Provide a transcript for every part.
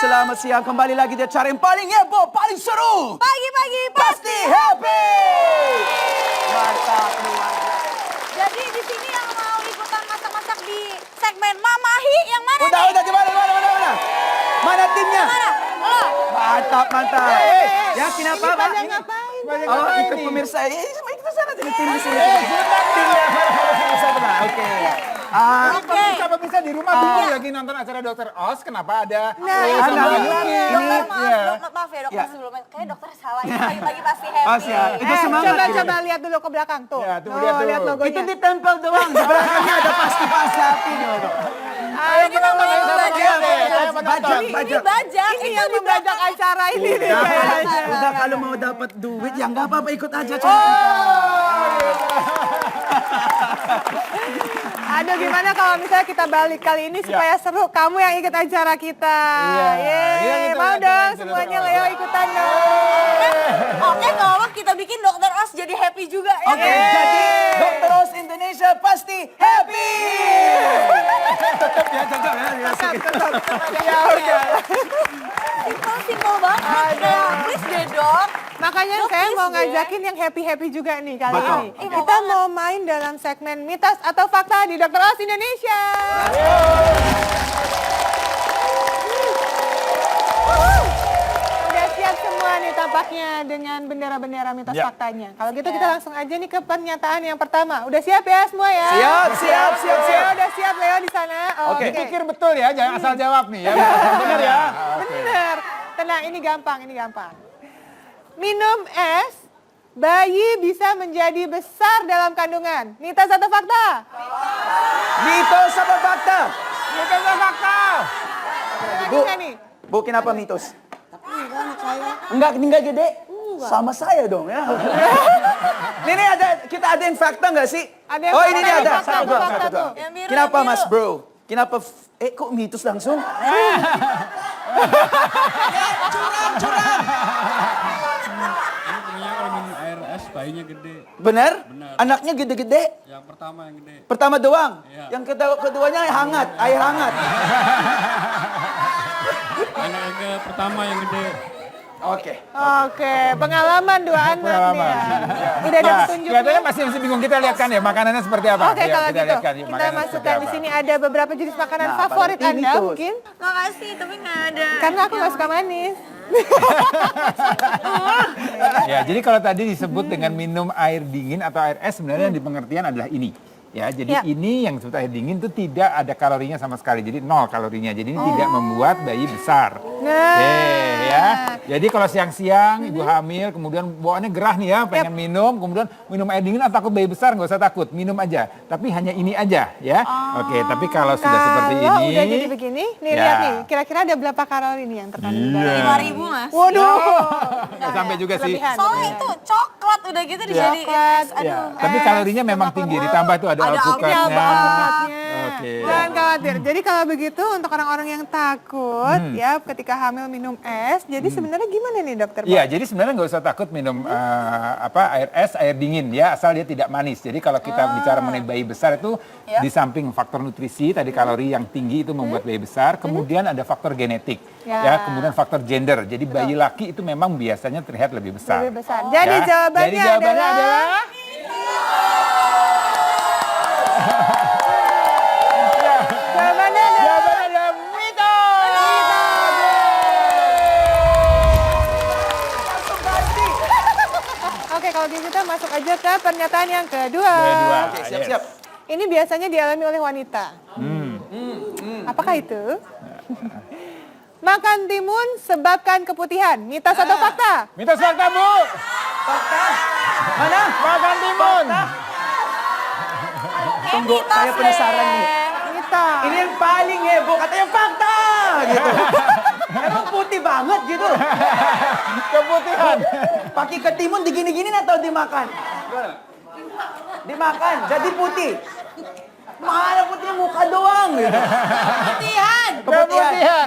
Selamat siang, kembali lagi di acara yang paling heboh, paling seru. Pagi-pagi Pasti happy. Mantap, luar biasa. Jadi di sini yang mau ikutan masak-masak di segmen Mamahi yang mana Udah, nih? mana? Mana timnya? Mana? Oh. Mantap. Ya, kenapa, Pak? Banyak ngapain? Oh, ikut pemirsa. Sama kita sana, jadi tim di sini. Oke. Pemirsa di rumah bingung lagi nonton acara Dr. Oz, kenapa ada Dokter maaf, maaf ya dokter Ya. sebelumnya. Kayaknya dokter salah. Ini pagi-pagi pasti happy. Oh, siap. Itu semangat. Coba lihat dulu ke belakang tuh. Ya, tuh lihat logonya. Itu ditempel doang. Di belakangnya ada pasti happy. Ayo kita mau bajak. Ini bajak. Ini yang membajak acara ini nih. Udah kalau mau dapat duit ya nggak apa-apa, ikut aja. Aduh, gimana kalau misalnya kita balik kali ini supaya seru, kamu yang ikut acara kita. Yeay, mau dong semuanya Leo ikutan dong. Oke, kalau kita bikin Dokter Os jadi happy juga ya. Oke, jadi Dr. Oz Indonesia pasti happy. Tetap ya, cocok ya. Simpel banget. Ya, please deh dok. Makanya Dok, saya please mau deh. ngajakin yang happy-happy juga nih kali Betul. ini. Mau Kita banget. mau main dalam segmen mitos atau fakta di Dr. Oz Indonesia. Udah siap semua nih tampaknya dengan bendera-bendera mitos faktanya. Kalau gitu kita langsung aja nih ke pernyataan yang pertama. Udah siap ya semua ya? Siap. Leo udah siap Leo di sana. Oke. Pikir betul ya, jangan asal jawab nih ya. Benar ya. bener. Tenang, ini gampang. Minum es, bayi bisa menjadi besar dalam kandungan. Mitos atau fakta? Mitos apa fakta? Mitos atau fakta? Bu, Enggak nih? Bu, kenapa mitos? Enggak gede. Sama saya dong ya. Ini kita ada yang fakta nggak sih? Ada yang Oh, fakta, ini dia ada. fakta, Satu, fakta dua. tuh. Yang biru, Kenapa yang Mas biru. Bro? Kenapa? Kok mitos langsung? Curang. Intinya kalau minum air es bayinya gede. Benar? Anaknya gede-gede. Yang pertama yang gede. Pertama doang. Iya. Yang keduanya hangat, air hangat. Anak yang pertama yang gede. Oke. Oke, pengalaman dua anak nih ya. Udah ada petunjuknya? Kelihatannya masih bingung, kita lihatkan ya makanannya seperti apa. Oke, Ya, kalau kita gitu lihatkan yuk, kita makanannya masukkan seperti di apa. sini ada beberapa jenis makanan Nah, favorit paling Anda mitos. mungkin. Makasih, tapi nggak ada. Karena aku nggak suka manis. Ya, jadi kalau tadi disebut dengan minum air dingin atau air es sebenarnya di pengertian adalah ini. Ya, jadi Ya. ini yang disebut air dingin itu tidak ada kalorinya sama sekali. Jadi 0 kalorinya. Jadi ini tidak membuat bayi besar. Nah. Oke, ya. Jadi kalau siang-siang ibu hamil kemudian bawaannya gerah nih ya, pengen minum, kemudian minum air dingin atau takut bayi besar, nggak usah takut, minum aja. Tapi hanya ini aja ya. Oke, tapi kalau sudah seperti ini. Kalau udah jadi begini, nih Ya. lihat nih, kira-kira ada berapa kalori nih yang terkandung di dalam? 5.000 mas. Waduh. Nggak sampai juga sih. Kelebihan. Soalnya itu coklat udah gitu dijadiin Coklat. es. Aduh. Ya, tapi kalorinya memang tinggi, ditambah tuh ada Ada alpukatnya. alpukatnya. Oke. Jangan khawatir. Jadi kalau begitu untuk orang-orang yang takut ya ketika hamil minum es, jadi sebenarnya gimana nih dokter? Iya, jadi sebenarnya nggak usah takut minum air es, air dingin ya, asal dia tidak manis. Jadi kalau kita bicara mengenai bayi besar itu di samping faktor nutrisi, tadi kalori yang tinggi itu membuat bayi besar, kemudian ada faktor genetik, Ya. kemudian faktor gender. Jadi bayi laki itu memang biasanya terlihat lebih besar. Lebih besar. Jadi Ya, jawabannya, jadi jawabannya adalah jawabannya adalah jawabannya adalah mitos. Oke, kalau gitu kita masuk aja ke pernyataan yang kedua. Kedua. Oke, siap-siap. Ini biasanya dialami oleh wanita. Apakah itu? Makan timun sebabkan keputihan. Mitos atau fakta? Mitos fakta, Bu. Fakta. Mana? Makan timun. Tunggu, saya penasaran nih. Mitos. Ini yang paling heboh, katanya fakta gitu. Emang putih banget gitu. Keputihan. Pakai ketimun digini-gini atau dimakan? Dimakan, jadi putih. Mana putih muka doang gitu. Putihan. Keputihan.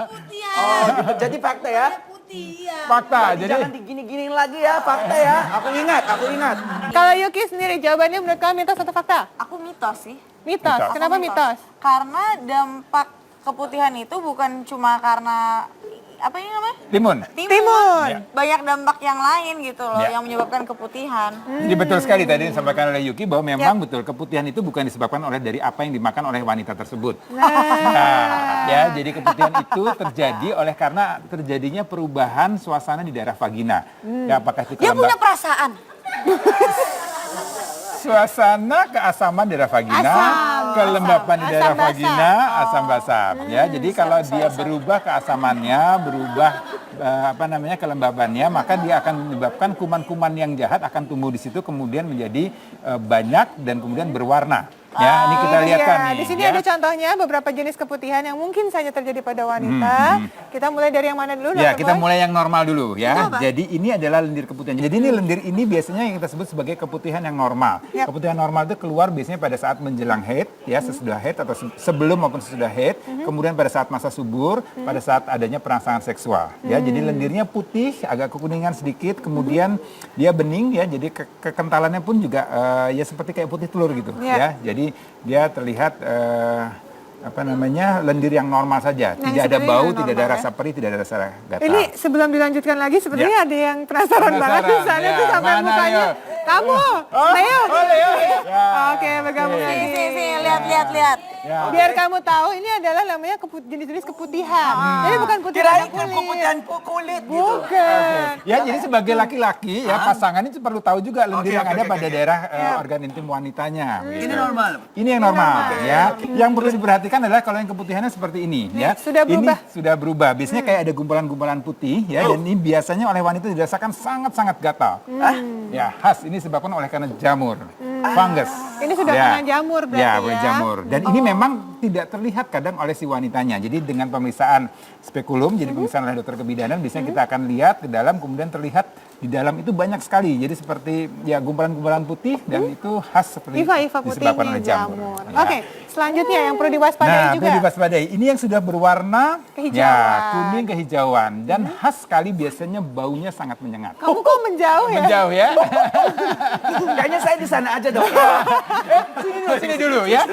Putihan. Oh gitu, jadi fakta ya. Putih ya. Fakta. Jadi Jadi jangan digini-giniin lagi ya, fakta ya. Aku ingat. Kalau Yuki sendiri jawabannya menurut kamu mitos atau fakta? Aku mitos sih. Mitos. Mitos. Kenapa mitos? Karena dampak keputihan itu bukan cuma karena apa ini namanya? Timun. Timun. Ya. Banyak dampak yang lain gitu loh Ya. yang menyebabkan keputihan. Jadi betul sekali tadi yang disampaikan oleh Yuki bahwa memang betul keputihan itu bukan disebabkan oleh dari apa yang dimakan oleh wanita tersebut. Nah, ya jadi keputihan itu terjadi oleh karena terjadinya perubahan suasana di daerah vagina. Ya apakah itu Dia punya perasaan. suasana keasaman daerah vagina, kelembapan di daerah Asam basah. vagina, asam basah. Ya, jadi kalau dia berubah keasamannya, berubah kelembabannya, maka dia akan menyebabkan kuman-kuman yang jahat akan tumbuh di situ, kemudian menjadi banyak dan kemudian berwarna. Ya, ini kita lihat kan nih. Di sini ya. ada contohnya beberapa jenis keputihan yang mungkin saja terjadi pada wanita. Kita mulai dari yang mana dulu? Ya, Dr. kita Boy? mulai yang normal dulu ya. Jadi ini adalah lendir keputihan. Jadi ini lendir ini biasanya yang kita sebut sebagai keputihan yang normal. Yap. Keputihan normal itu keluar biasanya pada saat menjelang haid, ya sesudah haid atau sebelum maupun sesudah haid. Kemudian pada saat masa subur, pada saat adanya perasaan seksual. Ya, jadi lendirnya putih, agak kekuningan sedikit. Kemudian dia bening ya. Jadi kekentalannya pun juga ya seperti kayak putih telur gitu. Ya. Ya, jadi dia terlihat lendir yang normal saja, Yang tidak ada sebenarnya bau, yang tidak ada normal, rasa perih, tidak ada rasa gatal. Ini sebelum dilanjutkan lagi, sebenarnya Ya. ada yang penasaran banget di sana ya. tuh sampai Mana, mukanya. Leo? Kamu, Leo. Leo. Ya. Oke, bergabung Oke. lagi. Sini, lihat. Ya. Biar kamu tahu ini adalah namanya jenis-jenis keputihan. Jadi bukan putih Kirain pada kulit. keputihan kulit gitu. Bukan. Ya, jadi sebagai laki-laki ya pasangan itu perlu tahu juga lendir Oke, yang oke, ada oke, pada oke. daerah organ intim wanitanya. Ini gitu. normal. Ini yang normal ya. Yang perlu diperhatikan adalah kalau yang keputihannya seperti ini ya. sudah berubah. Ini sudah berubah. Biasanya kayak ada gumpalan-gumpalan putih ya, dan ini biasanya oleh wanita dirasakan sangat-sangat gatal. Ya, khas ini disebabkan oleh karena jamur, fungus. Ini sudah kena jamur berarti ya. ya? Jamur. Dan ini memang tidak terlihat kadang oleh si wanitanya. Jadi dengan pemeriksaan spekulum, jadi pemeriksaan oleh dokter kebidanan, biasanya kita akan lihat ke dalam, kemudian terlihat di dalam itu banyak sekali. Jadi seperti ya gumpalan-gumpalan putih dan itu khas seperti Iva disebabkan putihnya oleh jamur. jamur. Ya. Oke, selanjutnya yang perlu diwaspadai Nah, juga. perlu diwaspadai. Ini yang sudah berwarna Kehijauan. ya kuning kehijauan dan khas sekali biasanya baunya sangat menyengat. Kamu kok menjauh ya? Menjauh ya. Kayaknya saya di sana aja dong. Sini dulu ya.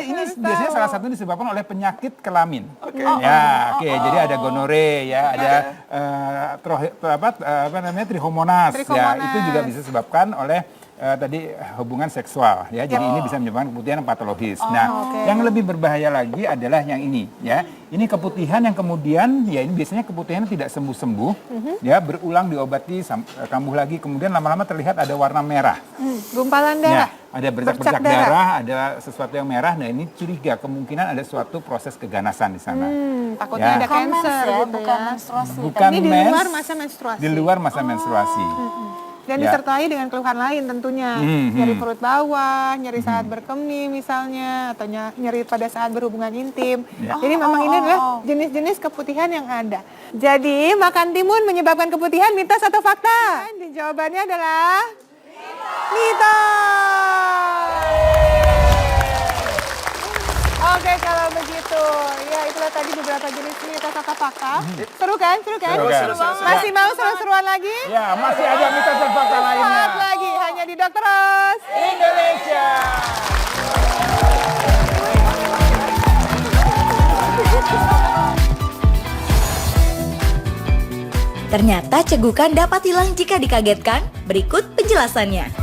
Ini biasanya salah satu disebabkan oleh penyakit kelamin. Ya, oke. Jadi ada gonore ya, ada trichomonas. Ya, itu juga bisa disebabkan oleh tadi hubungan seksual ya. Jadi ini bisa menyebabkan keputihan yang patologis. Yang lebih berbahaya lagi adalah yang ini ya. Ini keputihan yang kemudian ya ini biasanya keputihan tidak sembuh-sembuh ya, berulang diobati kambuh lagi, kemudian lama-lama terlihat ada warna merah. Gumpalan Ya, darah. ada bercak-bercak darah, ada sesuatu yang merah. Nah, ini curiga kemungkinan ada suatu proses keganasan di sana. Takutnya Ya. ada cancer ya, gitu bukan ya. menstruasi. Bukan Ini di mens, luar masa menstruasi. di luar masa menstruasi. Dan Ya. disertai dengan keluhan lain tentunya. Nyeri perut bawah, nyeri saat berkemih misalnya, atau nyeri pada saat berhubungan intim. Ya. Jadi memang ini adalah jenis-jenis keputihan yang ada. Jadi makan timun menyebabkan keputihan, mitos atau fakta? Dan jawabannya adalah mitos. Oke, kalau begitu, ya itulah tadi beberapa jenis mitos atau fakta. Seru kan? Seru kan? Seru banget. Masih mau seru-seruan lagi? Ya, masih ada mitos dan fakta lainnya. Semangat lagi, hanya di Dr. Ros. Indonesia. Ternyata cegukan dapat hilang jika dikagetkan. Berikut penjelasannya.